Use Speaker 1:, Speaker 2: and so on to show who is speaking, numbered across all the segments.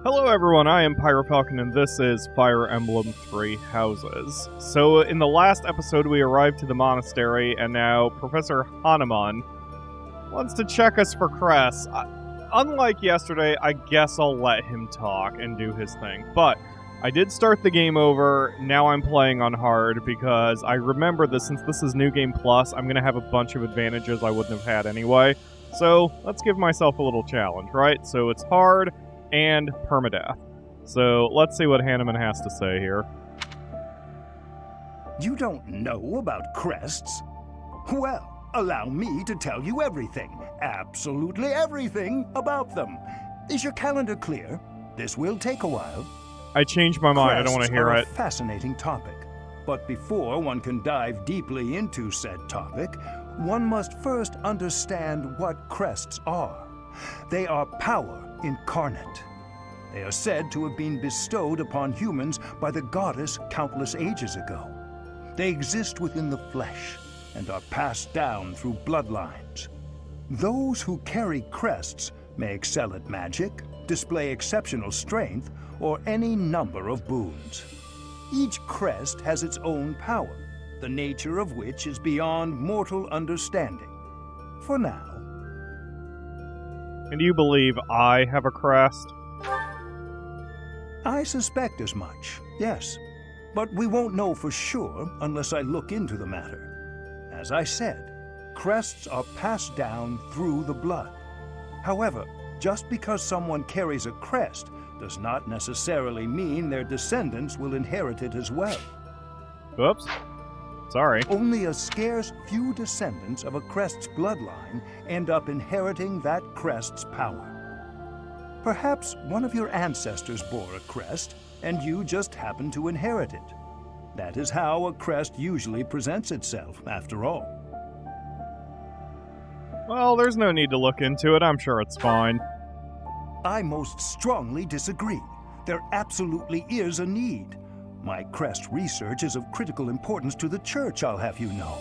Speaker 1: Hello everyone, I am PyroFalkon and this is Fire Emblem Three Houses. So in the last episode we arrived to the Monastery and now Professor Hanneman wants to check us for Crests. Unlike yesterday, I guess I'll let him talk and do his thing. But I did start the game over, now I'm playing on hard because I remember that since this is New Game Plus, I'm going to have a bunch of advantages I wouldn't have had anyway. So let's give myself a little challenge, right? So it's hard and permadeath. So let's see what Hanneman has to say here.
Speaker 2: You don't know about Crests? Well, allow me to tell you everything, absolutely everything about them. Is your calendar clear? This will take a while.
Speaker 1: I changed my mind, I don't want to hear it.
Speaker 2: Crests are a fascinating topic. But before one can dive deeply into said topic, one must first understand what Crests are. They are power incarnate. They are said to have been bestowed upon humans by the goddess countless ages ago. They exist within the flesh and are passed down through bloodlines. Those who carry crests may excel at magic, display exceptional strength, or any number of boons. Each crest has its own power, the nature of which is beyond mortal understanding. For now.
Speaker 1: And do you believe I have a crest?
Speaker 2: I suspect as much, yes. But we won't know for sure unless I look into the matter. As I said, crests are passed down through the blood. However, just because someone carries a crest does not necessarily mean their descendants will inherit it as well.
Speaker 1: Oops. Sorry.
Speaker 2: Only a scarce few descendants of a crest's bloodline end up inheriting that crest's power. Perhaps one of your ancestors bore a crest, and you just happen to inherit it. That is how a crest usually presents itself, after all.
Speaker 1: Well, there's no need to look into it. I'm sure it's fine.
Speaker 2: I most strongly disagree. There absolutely is a need. My crest research is of critical importance to the church, I'll have you know.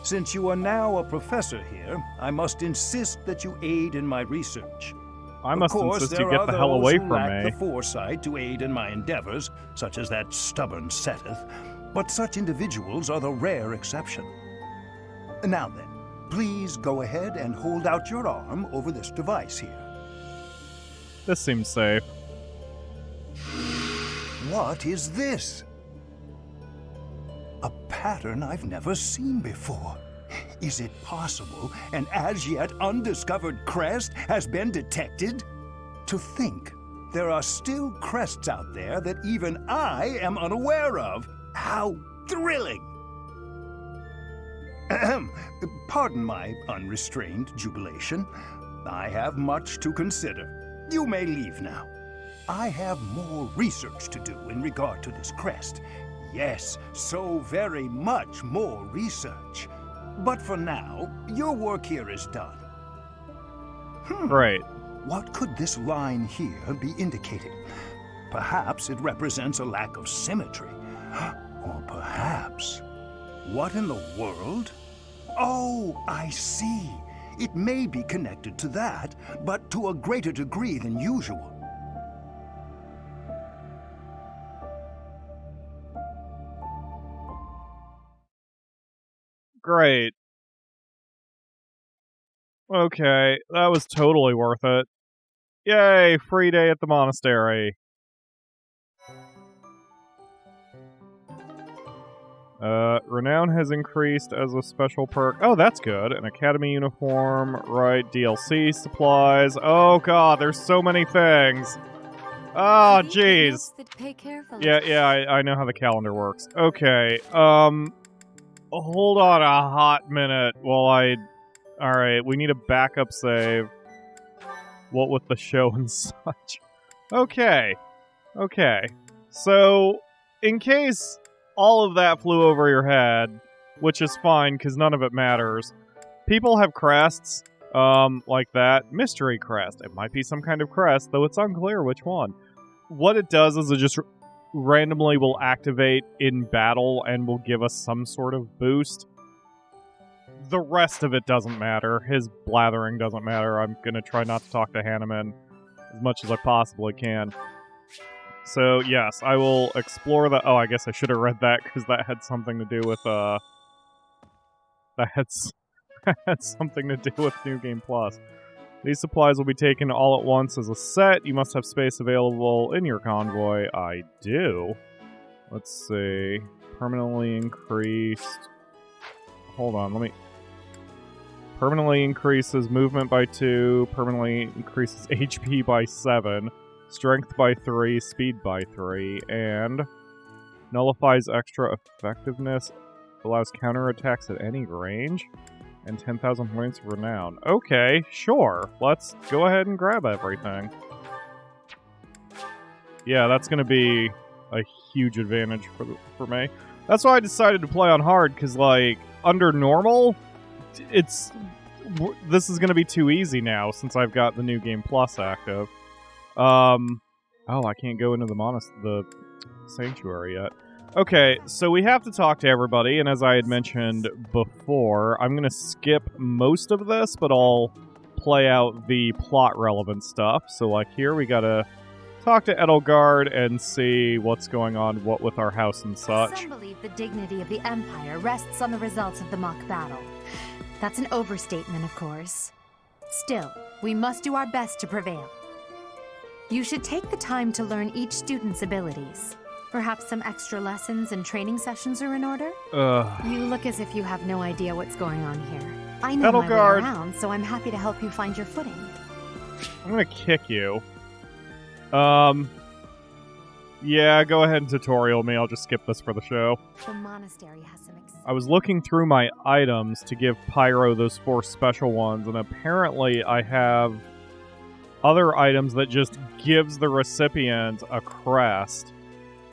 Speaker 2: Since you are now a professor here, I must insist that you aid in my research.
Speaker 1: I must insist you get the hell away from me.
Speaker 2: There are those who lack the foresight to aid in my endeavors, such as that stubborn Seteth, but such individuals are the rare exception. Now then, please go ahead and hold out your arm over this device here.
Speaker 1: This seems safe.
Speaker 2: What is this? A pattern I've never seen before. Is it possible an as yet undiscovered crest has been detected? To think there are still crests out there that even I am unaware of. How thrilling! Ahem. Pardon my unrestrained jubilation. I have much to consider. You may leave now. I have more research to do in regard to this crest. Yes, so very much more research. But for now, your work here is done.
Speaker 1: Right.
Speaker 2: What could this line here be indicating? Perhaps it represents a lack of symmetry. Or perhaps... What in the world? Oh, I see. It may be connected to that, but to a greater degree than usual.
Speaker 1: Great. Okay, that was totally worth it. Yay, free day at the monastery. Renown has increased as a special perk. Oh, that's good. An academy uniform, right, DLC supplies. Oh god, there's so many things. Oh, jeez. Yeah, I know how the calendar works. Okay, hold on a hot minute while I... Alright, we need a backup save. What with the show and such. Okay. So, in case all of that flew over your head, which is fine, because none of it matters, people have crests, like that. Mystery crest. It might be some kind of crest, though it's unclear which one. What it does is it just randomly will activate in battle and will give us some sort of boost. The rest of it doesn't matter. His blathering doesn't matter. I'm gonna try not to talk to Hanneman. as much as I possibly can. So, yes, I will explore the... Oh, I guess I should have read that, because that had something to do with, that had something to do with New Game Plus. These supplies will be taken all at once as a set. You must have space available in your convoy. I do. Let's see. Permanently increased... Hold on, let me... Permanently increases movement by 2, permanently increases HP by 7, strength by 3, speed by 3, and nullifies extra effectiveness, allows counterattacks at any range, and 10,000 points of renown. Okay, sure. Let's go ahead and grab everything. Yeah, that's going to be a huge advantage for me. That's why I decided to play on hard, because, like, under normal... This is going to be too easy now, since I've got the New Game Plus active. Oh, I can't go into the Sanctuary yet. Okay, so we have to talk to everybody, and as I had mentioned before, I'm going to skip most of this, but I'll play out the plot-relevant stuff. So, like, here we gotta talk to Edelgard and see what's going on, what with our house and such.
Speaker 3: Some believe the dignity of the Empire rests on the results of the mock battle. That's an overstatement, of course. Still, we must do our best to prevail. You should take the time to learn each student's abilities. Perhaps some extra lessons and training sessions are in order? You look as if you have no idea what's going on here. I know my way around, so I'm happy to help you find your footing.
Speaker 1: I'm gonna kick you. Yeah, go ahead and tutorial me. I'll just skip this for the show.
Speaker 3: The monastery has some...
Speaker 1: I was looking through my items to give Pyro those 4 special ones, and apparently I have other items that just gives the recipient a crest.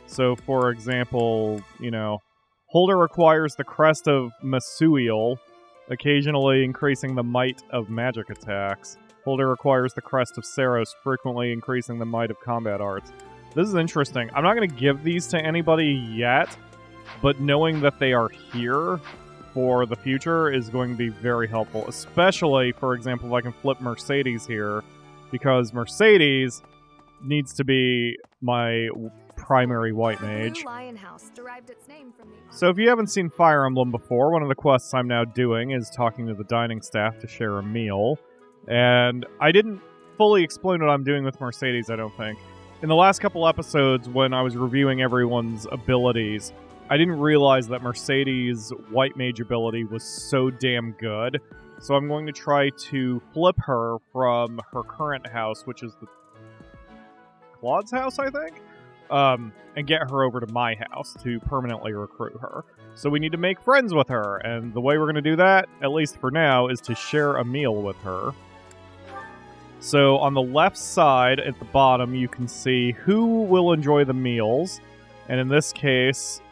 Speaker 1: So, for example, you know, Holder acquires the Crest of Masuiel, occasionally increasing the might of magic attacks. Holder acquires the Crest of Saros, frequently increasing the might of combat arts. This is interesting. I'm not going to give these to anybody yet, but knowing that they are here for the future is going to be very helpful. Especially, for example, if I can flip Mercedes here, because Mercedes needs to be my primary white mage.
Speaker 4: Lion House derived its name from the...
Speaker 1: So if you haven't seen Fire Emblem before, one of the quests I'm now doing is talking to the dining staff to share a meal. And I didn't fully explain what I'm doing with Mercedes, I don't think. In the last couple episodes, when I was reviewing everyone's abilities, I didn't realize that Mercedes' white mage ability was so damn good. So I'm going to try to flip her from her current house, which is the Claude's house, I think? And get her over to my house to permanently recruit her. So we need to make friends with her, and the way we're going to do that, at least for now, is to share a meal with her. So on the left side at the bottom, you can see who will enjoy the meals. And in this case,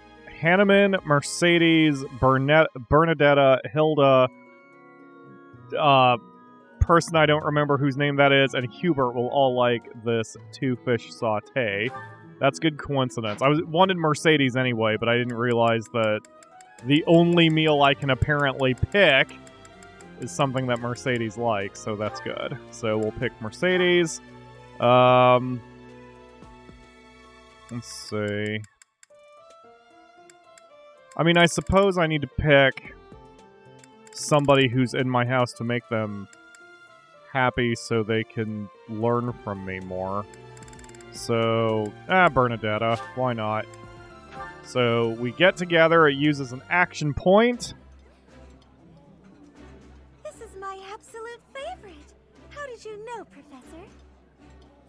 Speaker 1: Hanneman, Mercedes, Bernadetta, Hilda, person I don't remember whose name that is, and Hubert will all like this 2-fish sauté. That's good coincidence. I wanted Mercedes anyway, but I didn't realize that the only meal I can apparently pick is something that Mercedes likes, so that's good. So we'll pick Mercedes. Let's see. I mean, I suppose I need to pick somebody who's in my house to make them happy so they can learn from me more. So, Bernadetta. Why not? So, we get together. It uses an action point.
Speaker 4: This is my absolute favorite. How did you know, Professor?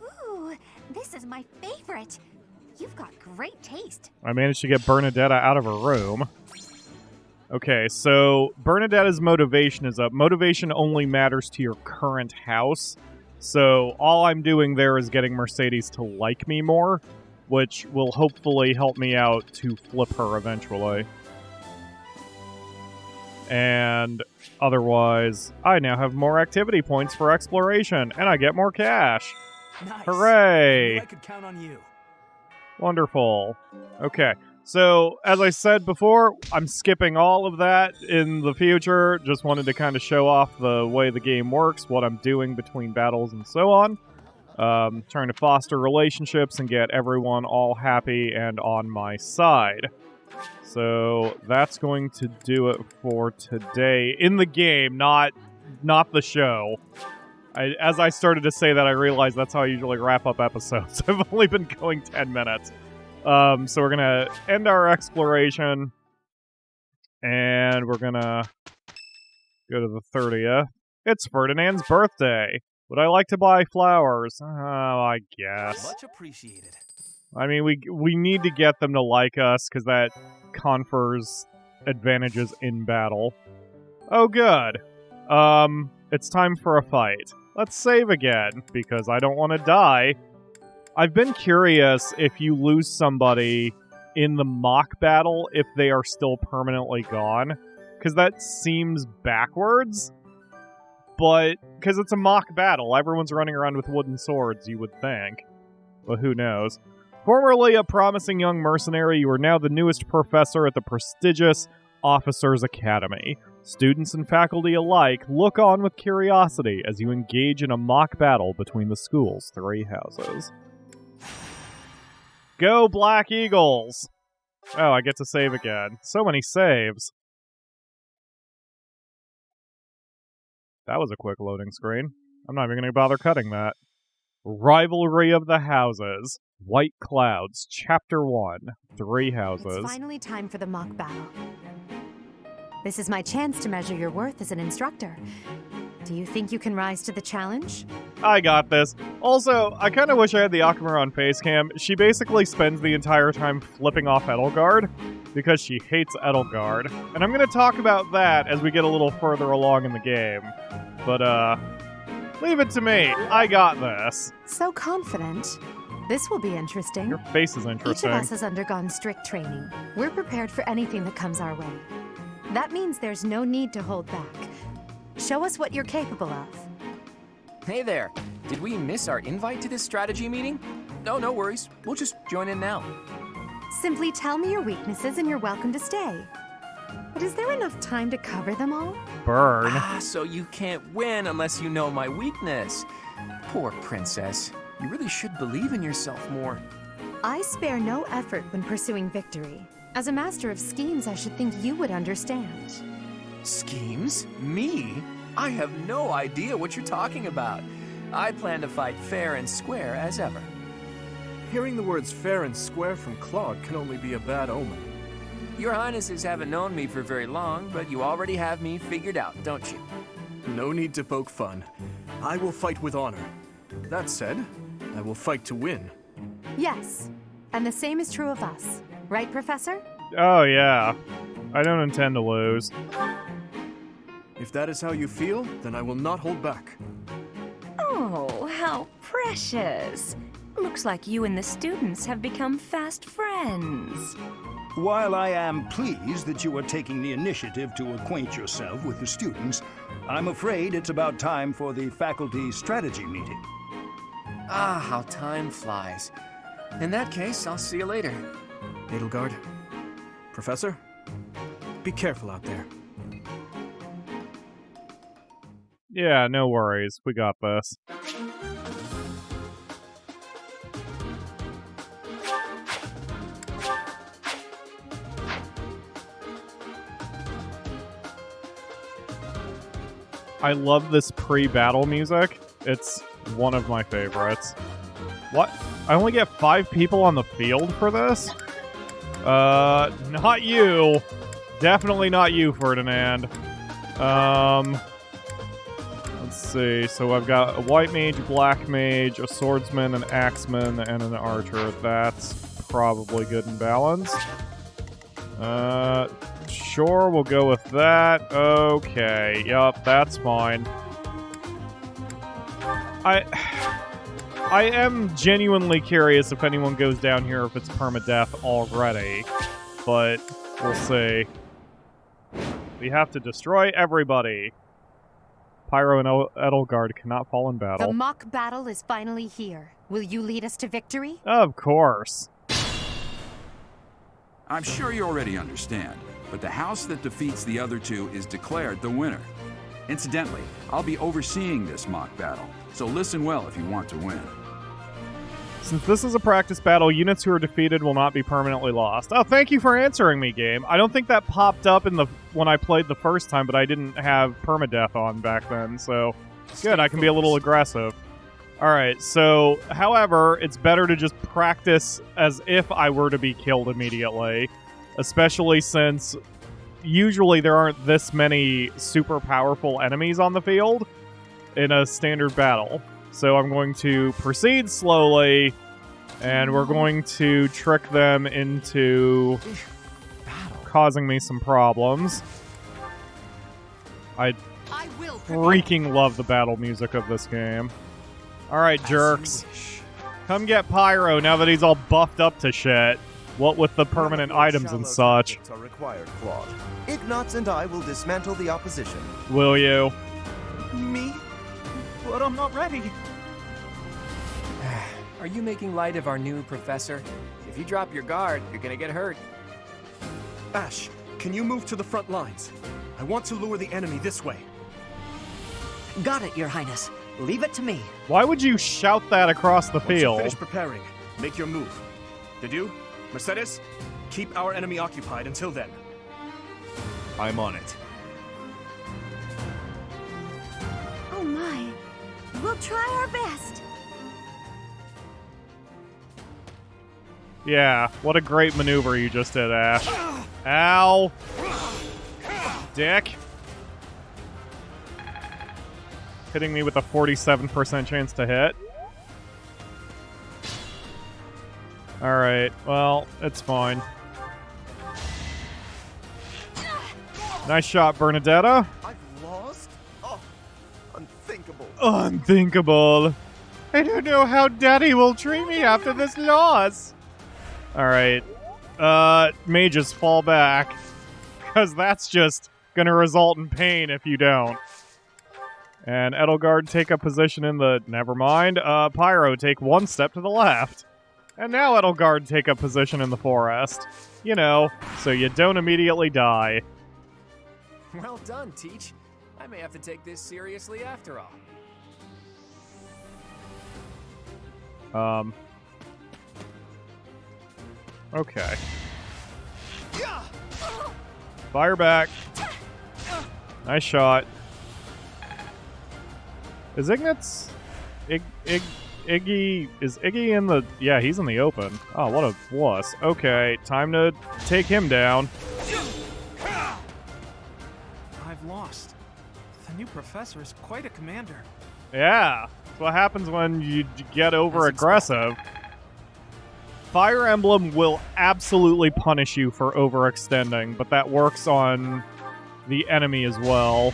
Speaker 4: Ooh, this is my favorite. You've got great taste.
Speaker 1: I managed to get Bernadetta out of her room. Okay, so Bernadetta's motivation is up. Motivation only matters to your current house. So all I'm doing there is getting Mercedes to like me more, which will hopefully help me out to flip her eventually. And otherwise, I now have more activity points for exploration, and I get more cash.
Speaker 2: Nice.
Speaker 1: Hooray!
Speaker 2: I could count on you.
Speaker 1: Wonderful. Okay, so as I said before, I'm skipping all of that in the future. Just wanted to kind of show off the way the game works, what I'm doing between battles and so on. Trying to foster relationships and get everyone all happy and on my side. So that's going to do it for today. In the game, not the show. As I started to say that, I realized that's how I usually wrap up episodes. I've only been going 10 minutes. So we're going to end our exploration. And we're going to go to the 30th. It's Ferdinand's birthday. Would I like to buy flowers? Oh, I guess.
Speaker 5: Much appreciated.
Speaker 1: I mean, we need to get them to like us, because that confers advantages in battle. Oh, good. It's time for a fight. Let's save again, because I don't want to die. I've been curious if you lose somebody in the mock battle, if they are still permanently gone. Because that seems backwards. But, because it's a mock battle, everyone's running around with wooden swords, you would think. But who knows. Formerly a promising young mercenary, you are now the newest professor at the prestigious Officers' Academy. Students and faculty alike look on with curiosity as you engage in a mock battle between the school's 3 houses. Go Black Eagles! Oh, I get to save again. So many saves. That was a quick loading screen. I'm not even going to bother cutting that. Rivalry of the Houses. White Clouds, Chapter 1. 3 houses.
Speaker 3: It's finally time for the mock battle. This is my chance to measure your worth as an instructor. Do you think you can rise to the challenge?
Speaker 1: I got this. Also, I kind of wish I had the Akamura on Facecam. She basically spends the entire time flipping off Edelgard because she hates Edelgard. And I'm going to talk about that as we get a little further along in the game. But, leave it to me. I got this.
Speaker 3: So confident. This will be interesting.
Speaker 1: Your face is interesting.
Speaker 3: Each of us has undergone strict training. We're prepared for anything that comes our way. That means there's no need to hold back. Show us what you're capable of.
Speaker 5: Hey there. Did we miss our invite to this strategy meeting? No worries. We'll just join in now.
Speaker 3: Simply tell me your weaknesses and you're welcome to stay. But is there enough time to cover them all?
Speaker 1: Burn.
Speaker 5: So you can't win unless you know my weakness. Poor princess. You really should believe in yourself more.
Speaker 3: I spare no effort when pursuing victory. As a master of schemes, I should think you would understand.
Speaker 5: Schemes? Me? I have no idea what you're talking about. I plan to fight fair and square as ever.
Speaker 6: Hearing the words fair and square from Claude can only be a bad omen.
Speaker 5: Your Highnesses haven't known me for very long, but you already have me figured out, don't you?
Speaker 6: No need to poke fun. I will fight with honor. That said, I will fight to win.
Speaker 3: Yes, and the same is true of us. Right, Professor?
Speaker 1: Oh, yeah. I don't intend to lose.
Speaker 6: If that is how you feel, then I will not hold back.
Speaker 7: Oh, how precious. Looks like you and the students have become fast friends.
Speaker 2: While I am pleased that you are taking the initiative to acquaint yourself with the students, I'm afraid it's about time for the faculty strategy meeting.
Speaker 5: Ah, how time flies. In that case, I'll see you later.
Speaker 6: Edelgard, Professor, be careful out there.
Speaker 1: Yeah, no worries. We got this. I love this pre-battle music. It's one of my favorites. What? I only get 5 people on the field for this? Not you. Definitely not you, Ferdinand. Let's see. So I've got a white mage, black mage, a swordsman, an axeman, and an archer. That's probably good and balanced. Sure, we'll go with that. Okay, yup, that's fine. I am genuinely curious if anyone goes down here if it's permadeath already, but we'll see. We have to destroy everybody. Pyro and Edelgard cannot fall in battle.
Speaker 3: The mock battle is finally here. Will you lead us to victory?
Speaker 1: Of course.
Speaker 8: I'm sure you already understand, but the house that defeats the other 2 is declared the winner. Incidentally, I'll be overseeing this mock battle, so listen well if you want to win.
Speaker 1: Since this is a practice battle, units who are defeated will not be permanently lost. Oh, thank you for answering me, game. I don't think that popped up in when I played the first time, but I didn't have permadeath on back then, so good, I can be a little aggressive. Alright, so, however, it's better to just practice as if I were to be killed immediately, especially since usually there aren't this many super powerful enemies on the field in a standard battle. So I'm going to proceed slowly, and we're going to trick them into causing me some problems. I freaking love the battle music of this game. Alright, jerks. Come get Pyro now that he's all buffed up to shit. What with the permanent items and such.
Speaker 9: Are required, Claude. Ignatz and I will dismantle the opposition.
Speaker 1: Will you?
Speaker 5: Me? But I'm not ready. Are you making light of our new professor? If you drop your guard, you're gonna get hurt.
Speaker 6: Ash, can you move to the front lines? I want to lure the enemy this way.
Speaker 10: Got it, Your Highness. Leave it to me.
Speaker 1: Why would you shout that across the field?
Speaker 6: Once you finish preparing, make your move. Did you? Mercedes, keep our enemy occupied until then.
Speaker 9: I'm on it.
Speaker 4: Oh my. We'll try our best.
Speaker 1: Yeah, what a great maneuver you just did, Ash. Ow! Dick. Hitting me with a 47% chance to hit. Alright, well, it's fine. Nice shot, Bernadetta.
Speaker 9: I've lost? Oh, unthinkable.
Speaker 1: Unthinkable. I don't know how Daddy will treat me after this loss. Alright. Mages, fall back. Because that's just gonna result in pain if you don't. And Edelgard, take a position in the... Never mind. Pyro, take one step to the left. And now Edelgard, take a position in the forest. You know, so you don't immediately die.
Speaker 5: Well done, Teach. I may have to take this seriously after all.
Speaker 1: Okay. Fire back. Nice shot. Is Ignatz... Iggy... Is Iggy in the... Yeah, he's in the open. Oh, what a wuss. Okay, time to take him down.
Speaker 11: I've lost. The new professor is quite a commander.
Speaker 1: Yeah, that's what happens when you get over-aggressive. Fire Emblem will absolutely punish you for overextending, but that works on the enemy as well.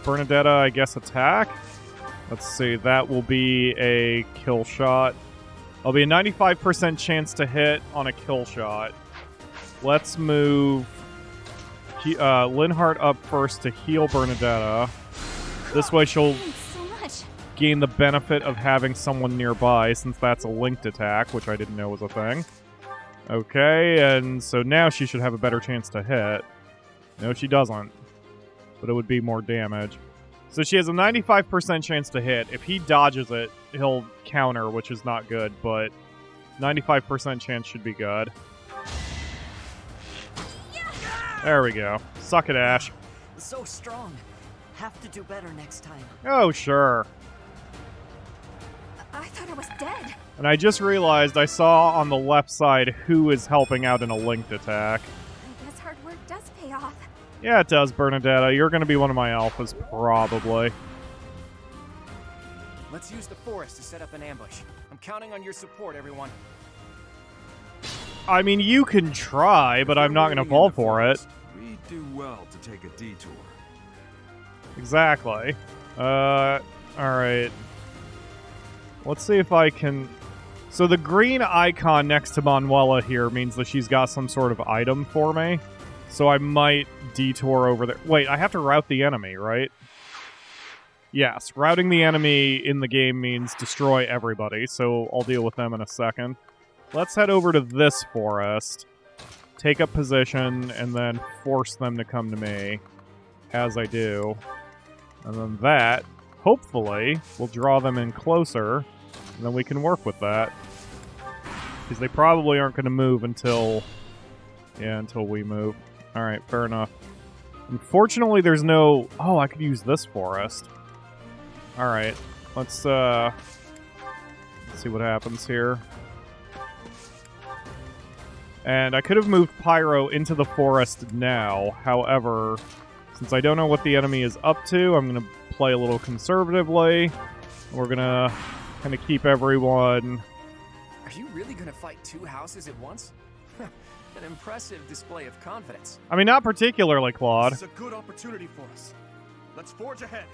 Speaker 1: Bernadetta, I guess, attack? Let's see, that will be a kill shot. There'll be a 95% chance to hit on a kill shot. Let's move Linhardt up first to heal Bernadetta. This way she'll gain the benefit of having someone nearby, since that's a linked attack, which I didn't know was a thing. Okay, and so now she should have a better chance to hit. No, she doesn't. But it would be more damage. So she has a 95% chance to hit. If he dodges it, he'll counter, which is not good, but 95% chance should be good. There we go. Suck it, Ash.
Speaker 10: So strong. Have to do better next time.
Speaker 1: Oh, sure.
Speaker 4: I thought I was dead.
Speaker 1: And I just realized I saw on the left side who is helping out in a linked attack.
Speaker 4: I guess hard work does pay off.
Speaker 1: Yeah, it does, Bernadetta. You're going to be one of my alphas, probably.
Speaker 5: Let's use the forest to set up an ambush. I'm counting on your support, everyone.
Speaker 1: I mean, you can try, but I'm not going to fall for it.
Speaker 8: We do well to take a detour.
Speaker 1: Exactly. Alright. Let's see if I can... So the green icon next to Manuela here means that she's got some sort of item for me. So I might detour over there. Wait, I have to route the enemy, right? Yes, routing the enemy in the game means destroy everybody, so I'll deal with them in a second. Let's head over to this forest, take up position, and then force them to come to me. as I do. And then that, hopefully, will draw them in closer, and then we can work with that. Because they probably aren't going to move until... Yeah, until we move. Alright, fair enough. Unfortunately, there's no... Oh, I could use this forest. Alright, let's see what happens here. And I could have moved Pyro into the forest now. However, since I don't know what the enemy is up to, I'm going to play a little conservatively. We're going to kind of keep everyone...
Speaker 5: Are you really going to fight two houses at once? An impressive display of confidence.
Speaker 1: I mean, not particularly, Claude.
Speaker 6: This is a good opportunity for us. Let's forge ahead.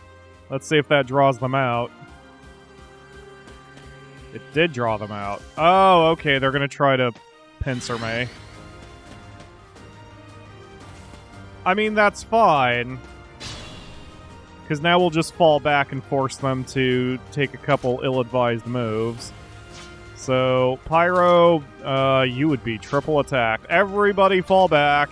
Speaker 1: Let's see if that draws them out. It did draw them out. Oh, okay, they're going to try to pincer me. I mean, that's fine. Because now we'll just fall back and force them to take a couple ill-advised moves. So, Pyro, you would be triple attacked. Everybody fall back.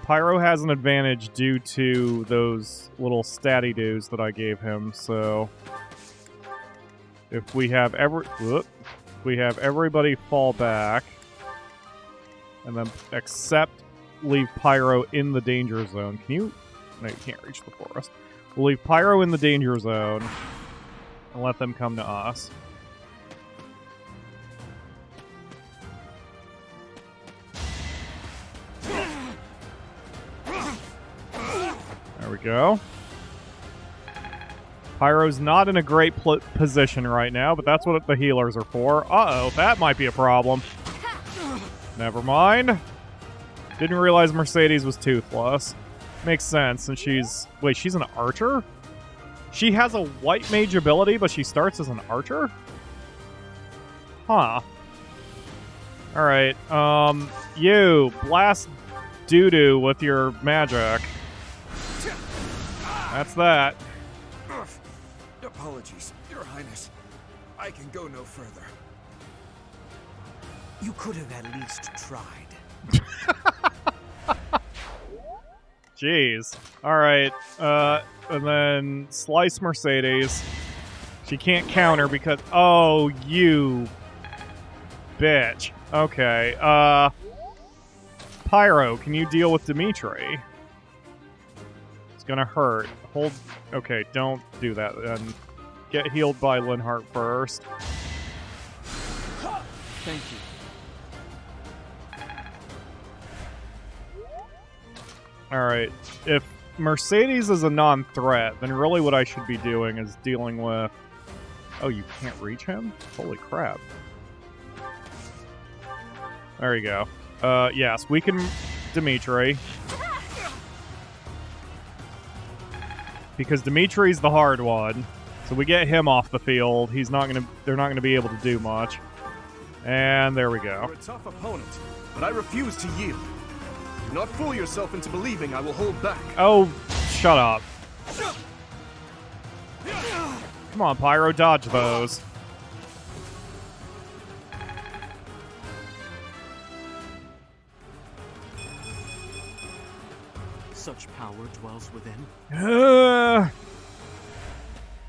Speaker 1: Pyro has an advantage due to those little statty-doos that I gave him, so... If we have everybody fall back, and then leave Pyro in the danger zone. Can you? No, you can't reach the forest. We'll leave Pyro in the danger zone and let them come to us. There we go. Pyro's not in a great position right now, but that's what the healers are for. Uh-oh, that might be a problem. Never mind. Didn't realize Mercedes was toothless. Makes sense, since she's... Wait, she's an archer? She has a white mage ability, but she starts as an archer? Huh. Alright, you, blast doo-doo with your magic. That's that.
Speaker 12: Apologies, Your Highness. I can go no further.
Speaker 10: You could have at least tried.
Speaker 1: Jeez. Alright, and then slice Mercedes. She can't counter because... Oh, you... bitch. Okay, Pyro, can you deal with Dimitri? It's gonna hurt. Hold... Okay, don't do that then. Get healed by Linhart first.
Speaker 11: Thank you.
Speaker 1: Alright, if Mercedes is a non-threat, then really what I should be doing is dealing with... Oh, you can't reach him? Holy crap. There you go. Yes, we can... Dimitri. Because Dimitri's the hard one. So we get him off the field. He's not gonna... They're not gonna be able to do much. And there we go.
Speaker 6: You're a tough opponent, but I refuse to yield. Do not fool yourself into believing I will hold back.
Speaker 1: Oh, shut up. Come on, Pyro, dodge those.
Speaker 11: Such power dwells within.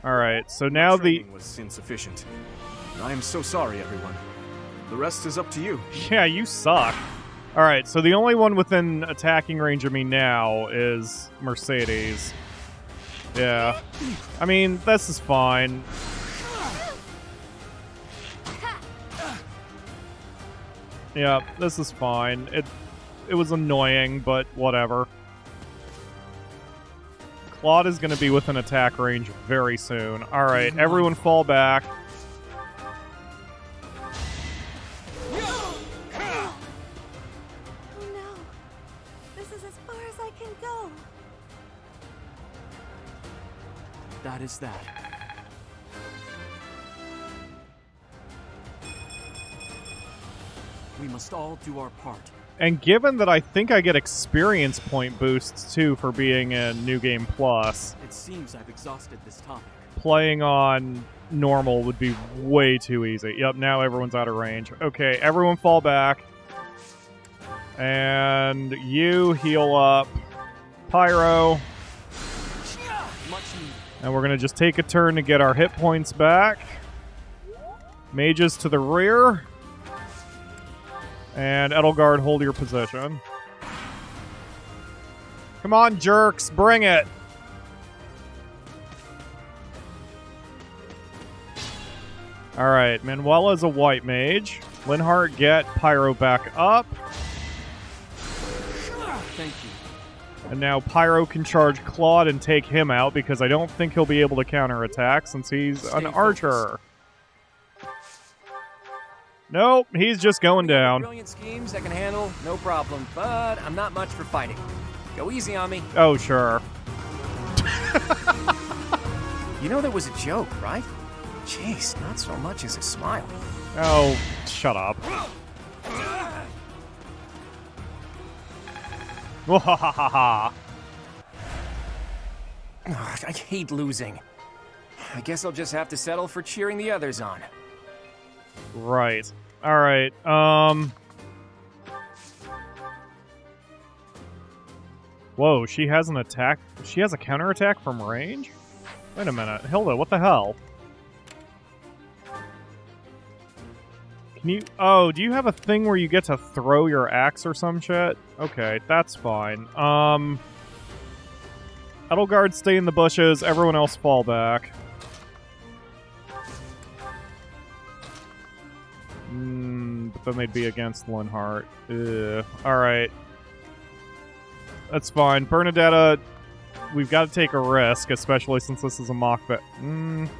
Speaker 1: Alright, so now
Speaker 6: My training was insufficient. I am so sorry, everyone. The rest is up to you.
Speaker 1: Yeah, you suck. Alright, so the only one within attacking range of me now is Mercedes. Yeah. I mean, this is fine. Yeah, this is fine. It was annoying, but whatever. Claude is going to be within attack range very soon. Alright, everyone fall back.
Speaker 11: That is that. We must all do our part.
Speaker 1: And given that I think I get experience point boosts too for being in New Game Plus,
Speaker 11: it seems I've exhausted this topic.
Speaker 1: Playing on normal would be way too easy. Yep, now everyone's out of range. Okay, everyone fall back. And you heal up Pyro. And we're going to just take a turn to get our hit points back. Mages to the rear. And Edelgard, hold your position. Come on, jerks, bring it! Alright, Manuela's a white mage. Linhardt, get Pyro back up.
Speaker 11: Thank you.
Speaker 1: And now Pyro can charge Claude and take him out, because I don't think he'll be able to counterattack since he's an archer. Nope, he's just going down.
Speaker 5: Brilliant schemes I can handle, no problem. But I'm not much for fighting. Go easy on me.
Speaker 1: Oh, sure.
Speaker 5: You know that was a joke, right? Jeez, not so much as a smile.
Speaker 1: Oh, shut up. Wahahaha.
Speaker 5: I hate losing. I guess I'll just have to settle for cheering the others on.
Speaker 1: Right. Alright, Whoa, she has an attack. She has a counterattack from range? Wait a minute. Hilda, what the hell? Can you... Oh, do you have a thing where you get to throw your axe or some shit? Okay, that's fine. Edelgard, stay in the bushes. Everyone else fall back. But then they'd be against Linhardt. Alright. That's fine. Bernadetta, we've got to take a risk, especially since this is a mock bet. Let's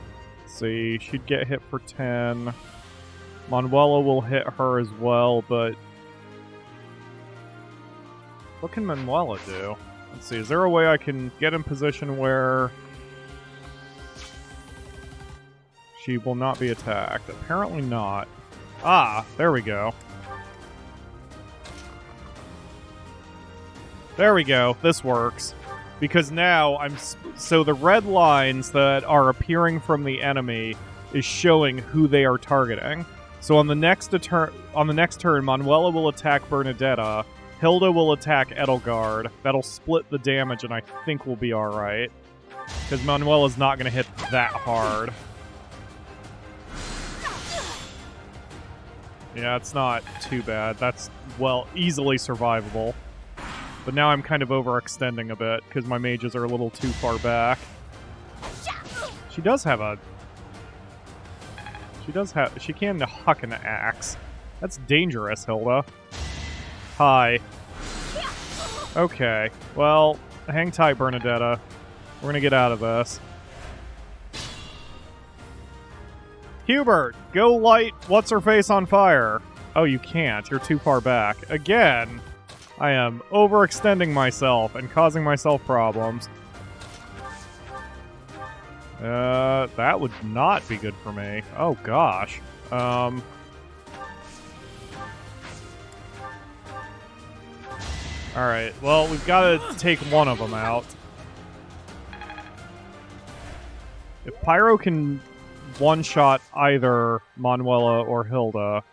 Speaker 1: see. She'd get hit for 10. Manuela will hit her as well, but... What can Manuela do? Let's see. Is there a way I can get in position where... she will not be attacked? Apparently not. Ah, there we go. There we go. This works. Because now so the red lines that are appearing from the enemy is showing who they are targeting. So on the next turn, Manuela will attack Bernadetta. Hilda will attack Edelgard. That'll split the damage, and I think we'll be alright. Because Manuela's not going to hit that hard. Yeah, it's not too bad. That's, well, easily survivable. But now I'm kind of overextending a bit, because my mages are a little too far back. She does have a... She can huck an axe. That's dangerous, Hilda. Hi. Okay. Well, hang tight, Bernadetta. We're gonna get out of this. Hubert, go light what's-her-face on fire. Oh, you can't. You're too far back. Again, I am overextending myself and causing myself problems. That would not be good for me. Oh, gosh. Alright, well, we've got to take one of them out. If Pyro can one-shot either Manuela or Hilda...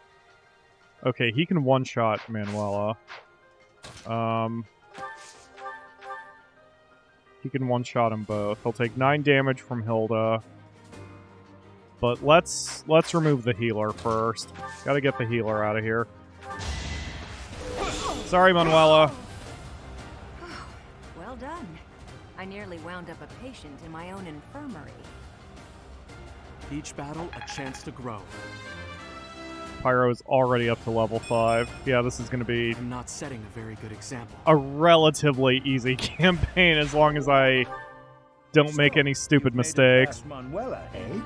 Speaker 1: Okay, he can one-shot Manuela. He can one-shot them both. He'll take 9 damage from Hilda. But let's remove the healer first. Gotta get the healer out of here. Sorry, Manuela.
Speaker 7: Well done. I nearly wound up a patient in my own infirmary.
Speaker 11: Each battle, a chance to grow.
Speaker 1: Pyro is already up to level 5. Yeah, this is going to be...
Speaker 11: I'm not setting a very good example.
Speaker 1: A relatively easy campaign as long as I don't make any stupid mistakes.
Speaker 2: Manuela, eh?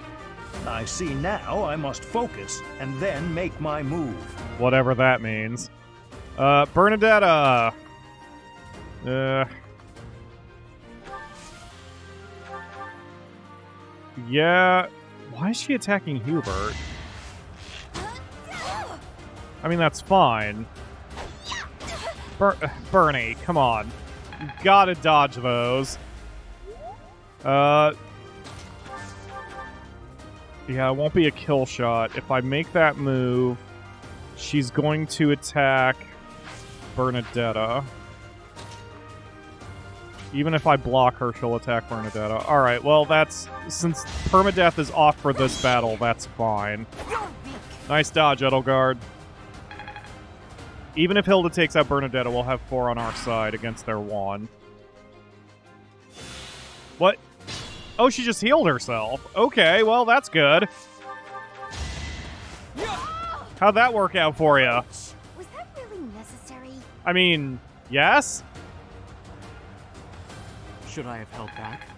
Speaker 2: I see now I must focus and then make my move.
Speaker 1: Whatever that means. Bernadetta! Yeah... Why is she attacking Hubert? I mean, that's fine. Bernie, come on. You gotta dodge those. Yeah, it won't be a kill shot. If I make that move, she's going to attack Bernadetta. Even if I block her, she'll attack Bernadetta. Alright, well, that's... Since permadeath is off for this battle, that's fine. Nice dodge, Edelgard. Even if Hilda takes out Bernadetta, we'll have 4 on our side against their 1. What? Oh, she just healed herself. Okay, well, that's good. How'd that work out for you?
Speaker 4: Was that really necessary?
Speaker 1: I mean, yes?
Speaker 11: Should I have held back?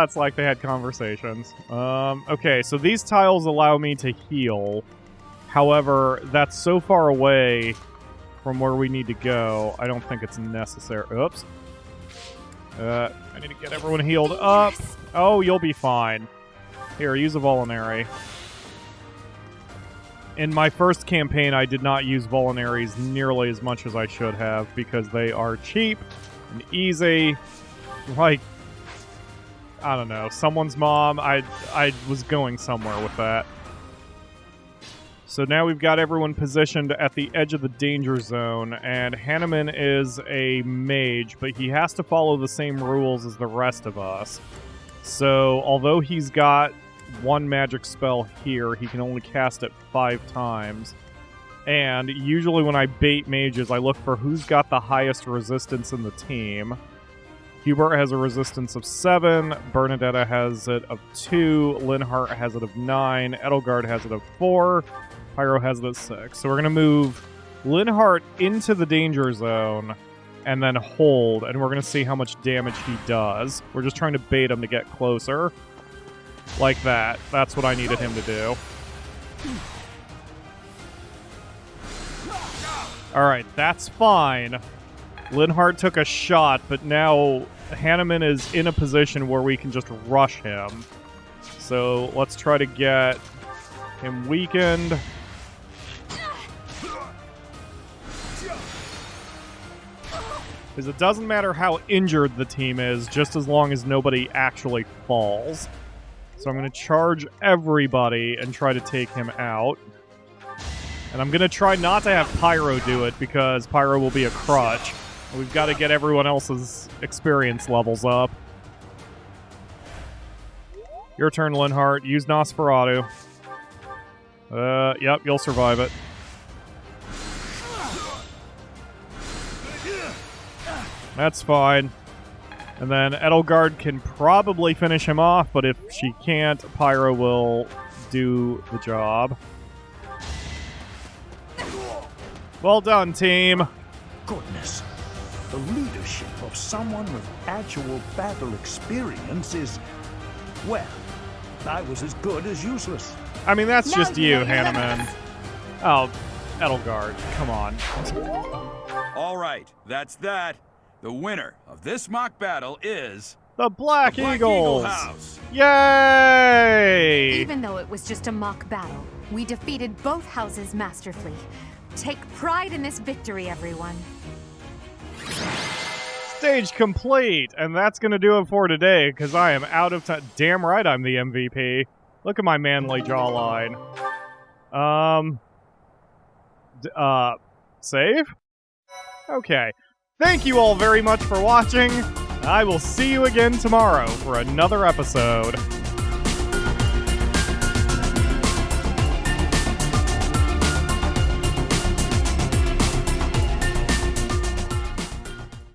Speaker 1: It's like they had conversations. Okay, so these tiles allow me to heal. However, that's so far away from where we need to go, I don't think it's necessary. Oops. I need to get everyone healed up. Oh, you'll be fine. Here, use a Vulnerary. In my first campaign, I did not use Vulneraries nearly as much as I should have because they are cheap and easy. Like, I don't know, someone's mom. I was going somewhere with that. So now we've got everyone positioned at the edge of the danger zone, and Hanneman is a mage, but he has to follow the same rules as the rest of us. So, although he's got one magic spell here, he can only cast it 5 times. And usually when I bait mages, I look for who's got the highest resistance in the team. Hubert has a resistance of 7, Bernadetta has it of 2, Linhart has it of 9, Edelgard has it of 4, Pyro has it of 6. So we're going to move Linhart into the danger zone and then hold, and we're going to see how much damage he does. We're just trying to bait him to get closer. Like that. That's what I needed him to do. Alright, that's fine. Linhart took a shot, but now Hanneman is in a position where we can just rush him. So let's try to get him weakened. Because it doesn't matter how injured the team is, just as long as nobody actually falls. So I'm going to charge everybody and try to take him out. And I'm going to try not to have Pyro do it, because Pyro will be a crutch. We've got to get everyone else's experience levels up. Your turn, Linhart. Use Nosferatu. Yep, you'll survive it. That's fine. And then Edelgard can probably finish him off, but if she can't, Pyro will do the job. Well done, team.
Speaker 2: Goodness. The leadership of someone with actual battle experience is, well, I was as good as useless.
Speaker 1: I mean, that's just you, Hanneman. Oh, Edelgard, come on.
Speaker 8: All right, that's that. The winner of this mock battle is...
Speaker 1: The Black Eagles!
Speaker 8: Eagle House.
Speaker 1: Yay!
Speaker 3: Even though it was just a mock battle, we defeated both houses masterfully. Take pride in this victory, everyone.
Speaker 1: Stage complete! And that's gonna do it for today, because I am out of time. Damn right I'm the MVP. Look at my manly jawline. Save? Okay. Thank you all very much for watching. I will see you again tomorrow for another episode.